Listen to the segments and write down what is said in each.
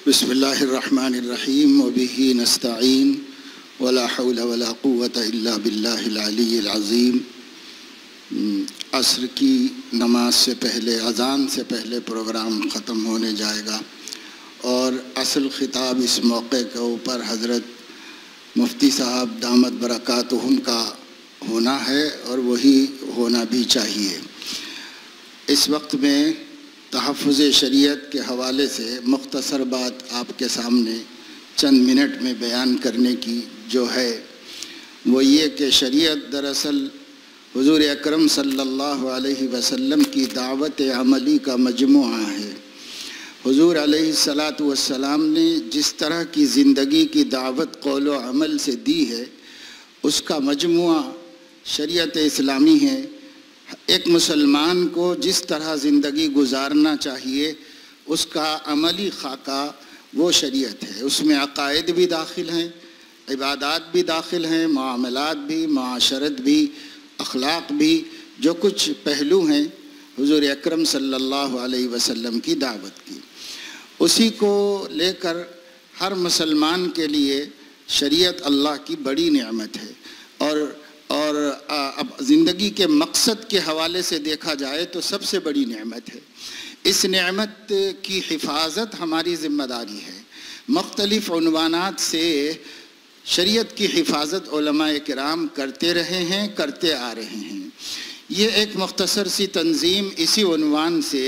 بسم اللہ الرحمن الرحیم وبہ نستعین ولا حول ولا قوة الا باللہ العلی العظیم۔ عصر کی نماز سے پہلے، اذان سے پہلے پروگرام ختم ہونے جائے گا، اور اصل خطاب اس موقع کے اوپر حضرت مفتی صاحب دامت برکاتہم کا ہونا ہے، اور وہی ہونا بھی چاہیے۔ اس وقت میں تحفظ شریعت کے حوالے سے مختصر بات آپ کے سامنے چند منٹ میں بیان کرنے کی جو ہے وہ یہ کہ شریعت دراصل حضور اکرم صلی اللہ علیہ وسلم کی دعوت عملی کا مجموعہ ہے۔ حضور علیہ السلام نے جس طرح کی زندگی کی دعوت قول و عمل سے دی ہے، اس کا مجموعہ شریعت اسلامی ہے۔ ایک مسلمان کو جس طرح زندگی گزارنا چاہیے اس کا عملی خاکہ وہ شریعت ہے۔ اس میں عقائد بھی داخل ہیں، عبادات بھی داخل ہیں، معاملات بھی، معاشرت بھی، اخلاق بھی، جو کچھ پہلو ہیں حضور اکرم صلی اللہ علیہ وسلم کی دعوت کی، اسی کو لے کر ہر مسلمان کے لیے شریعت اللہ کی بڑی نعمت ہے۔ اور اب زندگی کے مقصد کے حوالے سے دیکھا جائے تو سب سے بڑی نعمت ہے۔ اس نعمت کی حفاظت ہماری ذمہ داری ہے۔ مختلف عنوانات سے شریعت کی حفاظت علماء کرام کرتے رہے ہیں، کرتے آ رہے ہیں۔ یہ ایک مختصر سی تنظیم اسی عنوان سے،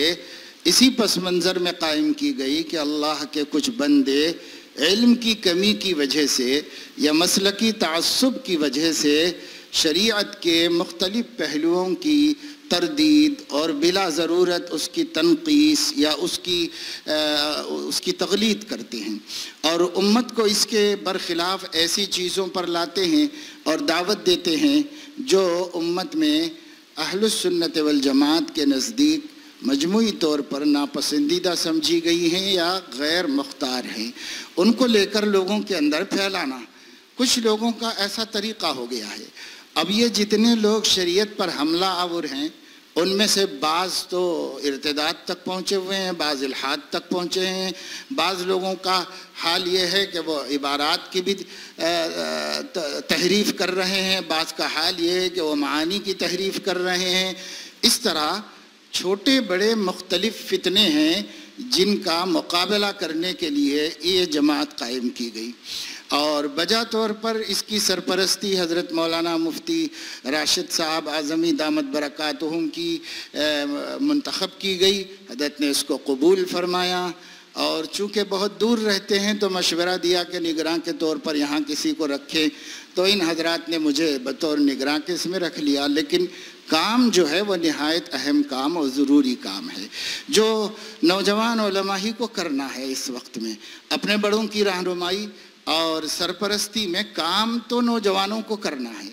اسی پس منظر میں قائم کی گئی کہ اللہ کے کچھ بندے علم کی کمی کی وجہ سے یا مسلکی تعصب کی وجہ سے شریعت کے مختلف پہلوؤں کی تردید اور بلا ضرورت اس کی تنقیص یا اس کی تغلید کرتے ہیں، اور امت کو اس کے برخلاف ایسی چیزوں پر لاتے ہیں اور دعوت دیتے ہیں جو امت میں اہل السنت والجماعت کے نزدیک مجموعی طور پر ناپسندیدہ سمجھی گئی ہیں یا غیر مختار ہیں۔ ان کو لے کر لوگوں کے اندر پھیلانا کچھ لوگوں کا ایسا طریقہ ہو گیا ہے۔ اب یہ جتنے لوگ شریعت پر حملہ آور ہیں، ان میں سے بعض تو ارتداد تک پہنچے ہوئے ہیں، بعض الحاد تک پہنچے ہیں، بعض لوگوں کا حال یہ ہے کہ وہ عبارات کی بھی تحریف کر رہے ہیں، بعض کا حال یہ ہے کہ وہ معانی کی تحریف کر رہے ہیں۔ اس طرح چھوٹے بڑے مختلف فتنے ہیں جن کا مقابلہ کرنے کے لیے یہ جماعت قائم کی گئی، اور بجا طور پر اس کی سرپرستی حضرت مولانا مفتی راشد صاحب اعظمی دامت برکاتہم کی منتخب کی گئی۔ حضرت نے اس کو قبول فرمایا، اور چونکہ بہت دور رہتے ہیں تو مشورہ دیا کہ نگراں کے طور پر یہاں کسی کو رکھیں، تو ان حضرات نے مجھے بطور نگراں کے اس میں رکھ لیا۔ لیکن کام جو ہے وہ نہایت اہم کام اور ضروری کام ہے، جو نوجوان علماء ہی کو کرنا ہے۔ اس وقت میں اپنے بڑوں کی رہنمائی اور سرپرستی میں کام تو نوجوانوں کو کرنا ہے،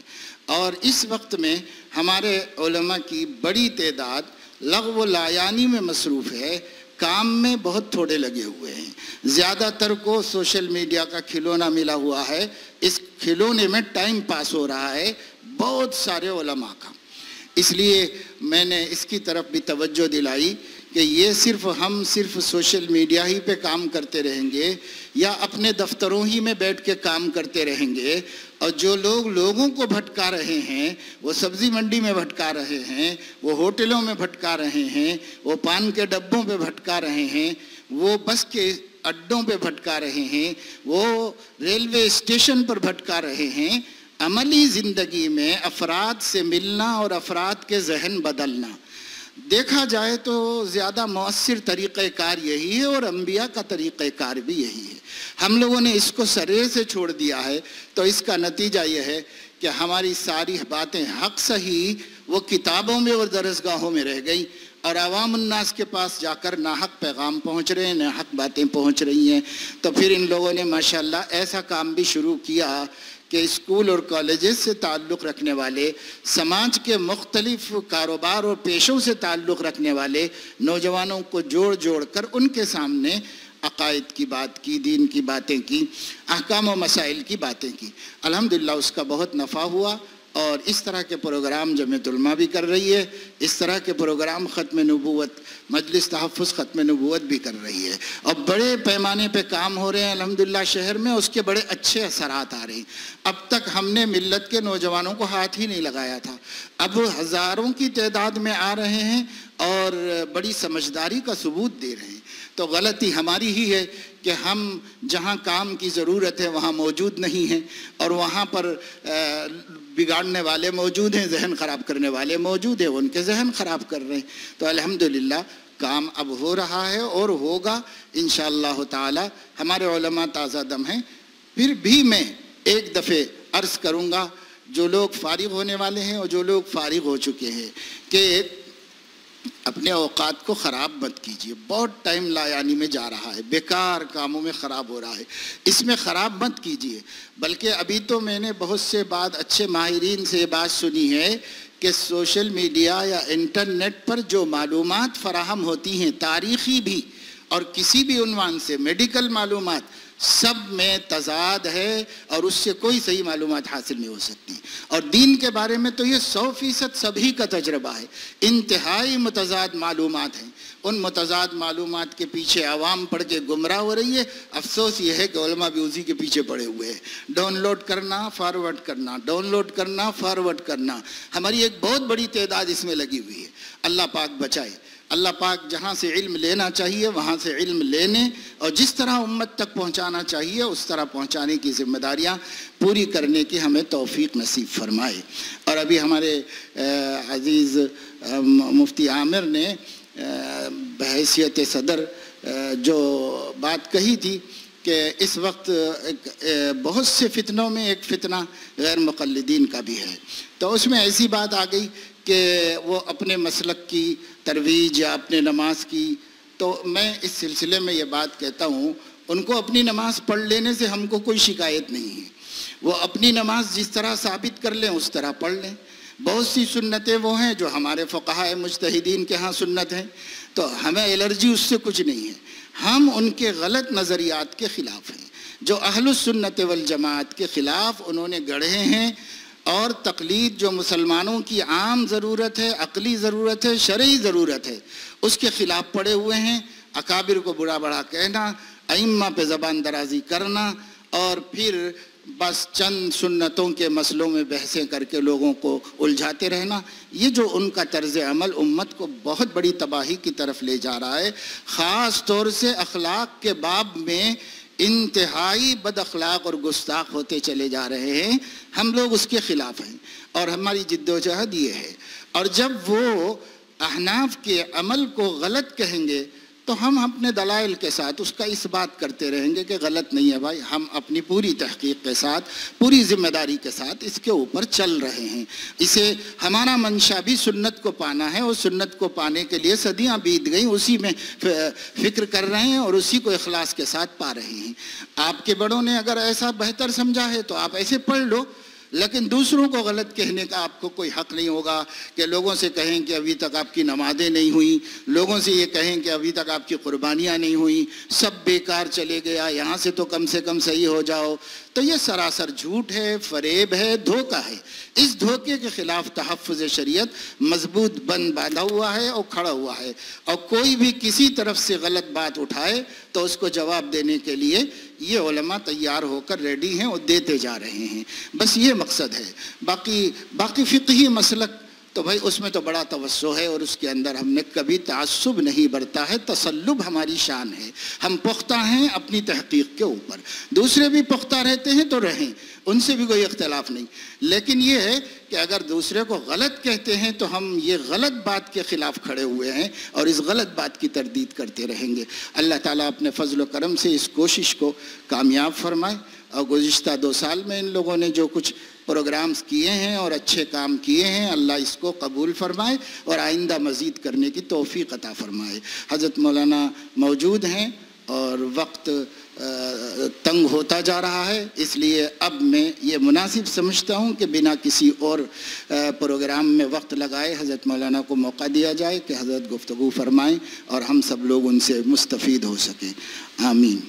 اور اس وقت میں ہمارے علماء کی بڑی تعداد لغو و لایانی میں مصروف ہے، کام میں بہت تھوڑے لگے ہوئے ہیں۔ زیادہ تر کو سوشل میڈیا کا کھلونا ملا ہوا ہے، اس کھلونے میں ٹائم پاس ہو رہا ہے بہت سارے علماء کا۔ اس لیے میں نے اس کی طرف بھی توجہ دلائی کہ یہ ہم صرف سوشل میڈیا ہی پہ کام کرتے رہیں گے یا اپنے دفتروں ہی میں بیٹھ کے کام کرتے رہیں گے، اور جو لوگ لوگوں کو بھٹکا رہے ہیں، وہ سبزی منڈی میں بھٹکا رہے ہیں، وہ ہوٹلوں میں بھٹکا رہے ہیں، وہ پان کے ڈبوں پہ بھٹکا رہے ہیں، وہ بس کے اڈوں پہ بھٹکا رہے ہیں، وہ ریلوے اسٹیشن پر بھٹکا رہے ہیں۔ عملی زندگی میں افراد سے ملنا اور افراد کے ذہن بدلنا، دیکھا جائے تو زیادہ مؤثر طریقہ کار یہی ہے، اور انبیاء کا طریقہ کار بھی یہی ہے۔ ہم لوگوں نے اس کو سرے سے چھوڑ دیا ہے، تو اس کا نتیجہ یہ ہے کہ ہماری ساری باتیں حق صحیح وہ کتابوں میں اور درسگاہوں میں رہ گئی، اور عوام الناس کے پاس جا کر ناحق پیغام پہنچ رہے ہیں، ناحق باتیں پہنچ رہی ہیں۔ تو پھر ان لوگوں نے ماشاءاللہ ایسا کام بھی شروع کیا کہ اسکول اور کالجز سے تعلق رکھنے والے، سماج کے مختلف کاروبار اور پیشوں سے تعلق رکھنے والے نوجوانوں کو جوڑ کر ان کے سامنے عقائد کی بات کی، دین کی باتیں کی، احکام و مسائل کی باتیں کی۔ الحمدللہ اس کا بہت نفع ہوا، اور اس طرح کے پروگرام جمعیت علماء بھی کر رہی ہے، اس طرح کے پروگرام ختم نبوت مجلس تحفظ ختم نبوت بھی کر رہی ہے، اور بڑے پیمانے پہ کام ہو رہے ہیں الحمدللہ شہر میں، اس کے بڑے اچھے اثرات آ رہے ہیں۔ اب تک ہم نے ملت کے نوجوانوں کو ہاتھ ہی نہیں لگایا تھا، اب ہزاروں کی تعداد میں آ رہے ہیں اور بڑی سمجھداری کا ثبوت دے رہے ہیں۔ تو غلطی ہماری ہی ہے کہ ہم جہاں کام کی ضرورت ہے وہاں موجود نہیں ہیں، اور وہاں پر بگاڑنے والے موجود ہیں، ذہن خراب کرنے والے موجود ہیں، ان کے ذہن خراب کر رہے ہیں۔ تو الحمدللہ کام اب ہو رہا ہے اور ہوگا انشاءاللہ تعالی۔ ہمارے علماء تازہ دم ہیں۔ پھر بھی میں ایک دفعہ عرض کروں گا جو لوگ فارغ ہونے والے ہیں اور جو لوگ فارغ ہو چکے ہیں کہ اپنے اوقات کو خراب مت کیجیے۔ بہت ٹائم لا یعنی میں جا رہا ہے، بیکار کاموں میں خراب ہو رہا ہے، اس میں خراب مت کیجیے۔ بلکہ ابھی تو میں نے بہت سے اچھے ماہرین سے بات سنی ہے کہ سوشل میڈیا یا انٹرنیٹ پر جو معلومات فراہم ہوتی ہیں، تاریخی بھی اور کسی بھی عنوان سے میڈیکل معلومات، سب میں تضاد ہے اور اس سے کوئی صحیح معلومات حاصل نہیں ہو سکتی۔ اور دین کے بارے میں تو یہ 100% سبھی کا تجربہ ہے، انتہائی متضاد معلومات ہیں۔ ان متضاد معلومات کے پیچھے عوام پڑھ کے گمراہ ہو رہی ہے۔ افسوس یہ ہے کہ علماء بھی اسی کے پیچھے پڑے ہوئے ہیں، ڈاؤن لوڈ کرنا، فارورڈ کرنا، ڈاؤن لوڈ کرنا، فارورڈ کرنا۔ ہماری ایک بہت بڑی تعداد اس میں لگی ہوئی ہے۔ اللہ پاک بچائے۔ اللہ پاک جہاں سے علم لینا چاہیے وہاں سے علم لینے، اور جس طرح امت تک پہنچانا چاہیے اس طرح پہنچانے کی ذمہ داریاں پوری کرنے کی ہمیں توفیق نصیب فرمائے۔ اور ابھی ہمارے عزیز مفتی عامر نے بحیثیت صدر جو بات کہی تھی کہ اس وقت بہت سے فتنوں میں ایک فتنہ غیر مقلدین کا بھی ہے، تو اس میں ایسی بات آ گئی کہ وہ اپنے مسلک کی ترویج یا اپنے نماز کی، تو میں اس سلسلے میں یہ بات کہتا ہوں، ان کو اپنی نماز پڑھ لینے سے ہم کو کوئی شکایت نہیں ہے۔ وہ اپنی نماز جس طرح ثابت کر لیں اس طرح پڑھ لیں۔ بہت سی سنتیں وہ ہیں جو ہمارے فقہاء مجتہدین کے ہاں سنت ہیں، تو ہمیں الرجی اس سے کچھ نہیں ہے۔ ہم ان کے غلط نظریات کے خلاف ہیں جو اہل السنت والجماعت کے خلاف انہوں نے گڑھے ہیں، اور تقلید جو مسلمانوں کی عام ضرورت ہے، عقلی ضرورت ہے، شرعی ضرورت ہے، اس کے خلاف پڑے ہوئے ہیں۔ اکابر کو برا بڑا کہنا، ائمہ پہ زبان درازی کرنا، اور پھر بس چند سنتوں کے مسئلوں میں بحثیں کر کے لوگوں کو الجھاتے رہنا، یہ جو ان کا طرز عمل امت کو بہت بڑی تباہی کی طرف لے جا رہا ہے۔ خاص طور سے اخلاق کے باب میں انتہائی بد اخلاق اور گستاخ ہوتے چلے جا رہے ہیں، ہم لوگ اس کے خلاف ہیں، اور ہماری جد و جہد یہ ہے۔ اور جب وہ احناف کے عمل کو غلط کہیں گے تو ہم اپنے دلائل کے ساتھ اس کا اس بات کرتے رہیں گے کہ غلط نہیں ہے بھائی، ہم اپنی پوری تحقیق کے ساتھ، پوری ذمہ داری کے ساتھ اس کے اوپر چل رہے ہیں۔ اسے ہمارا منشا بھی سنت کو پانا ہے، اور سنت کو پانے کے لیے صدیاں بیت گئیں، اسی میں فکر کر رہے ہیں اور اسی کو اخلاص کے ساتھ پا رہے ہیں۔ آپ کے بڑوں نے اگر ایسا بہتر سمجھا ہے تو آپ ایسے پڑھ لو، لیکن دوسروں کو غلط کہنے کا آپ کو کوئی حق نہیں ہوگا کہ لوگوں سے کہیں کہ ابھی تک آپ کی نمازیں نہیں ہوئیں، لوگوں سے یہ کہیں کہ ابھی تک آپ کی قربانیاں نہیں ہوئیں، سب بیکار چلے گیا، یہاں سے تو کم سے کم صحیح ہو جاؤ۔ تو یہ سراسر جھوٹ ہے، فریب ہے، دھوکہ ہے۔ اس دھوکے کے خلاف تحفظ شریعت مضبوط بند باندھا ہوا ہے اور کھڑا ہوا ہے، اور کوئی بھی کسی طرف سے غلط بات اٹھائے تو اس کو جواب دینے کے لیے یہ علماء تیار ہو کر ریڈی ہیں اور دیتے جا رہے ہیں۔ بس یہ مقصد ہے۔ باقی فقہی مسلک تو بھائی اس میں تو بڑا توسع ہے، اور اس کے اندر ہم نے کبھی تعصب نہیں برتا ہے، تسلب ہماری شان ہے۔ ہم پختہ ہیں اپنی تحقیق کے اوپر، دوسرے بھی پختہ رہتے ہیں تو رہیں، ان سے بھی کوئی اختلاف نہیں، لیکن یہ ہے کہ اگر دوسرے کو غلط کہتے ہیں تو ہم یہ غلط بات کے خلاف کھڑے ہوئے ہیں اور اس غلط بات کی تردید کرتے رہیں گے۔ اللہ تعالیٰ اپنے فضل و کرم سے اس کوشش کو کامیاب فرمائے، اور گزشتہ 2 سال میں ان لوگوں نے جو کچھ پروگرامز کیے ہیں اور اچھے کام کیے ہیں، اللہ اس کو قبول فرمائے اور آئندہ مزید کرنے کی توفیق عطا فرمائے۔ حضرت مولانا موجود ہیں اور وقت تنگ ہوتا جا رہا ہے، اس لیے اب میں یہ مناسب سمجھتا ہوں کہ بنا کسی اور پروگرام میں وقت لگائے حضرت مولانا کو موقع دیا جائے کہ حضرت گفتگو فرمائیں اور ہم سب لوگ ان سے مستفید ہو سکیں۔ آمین۔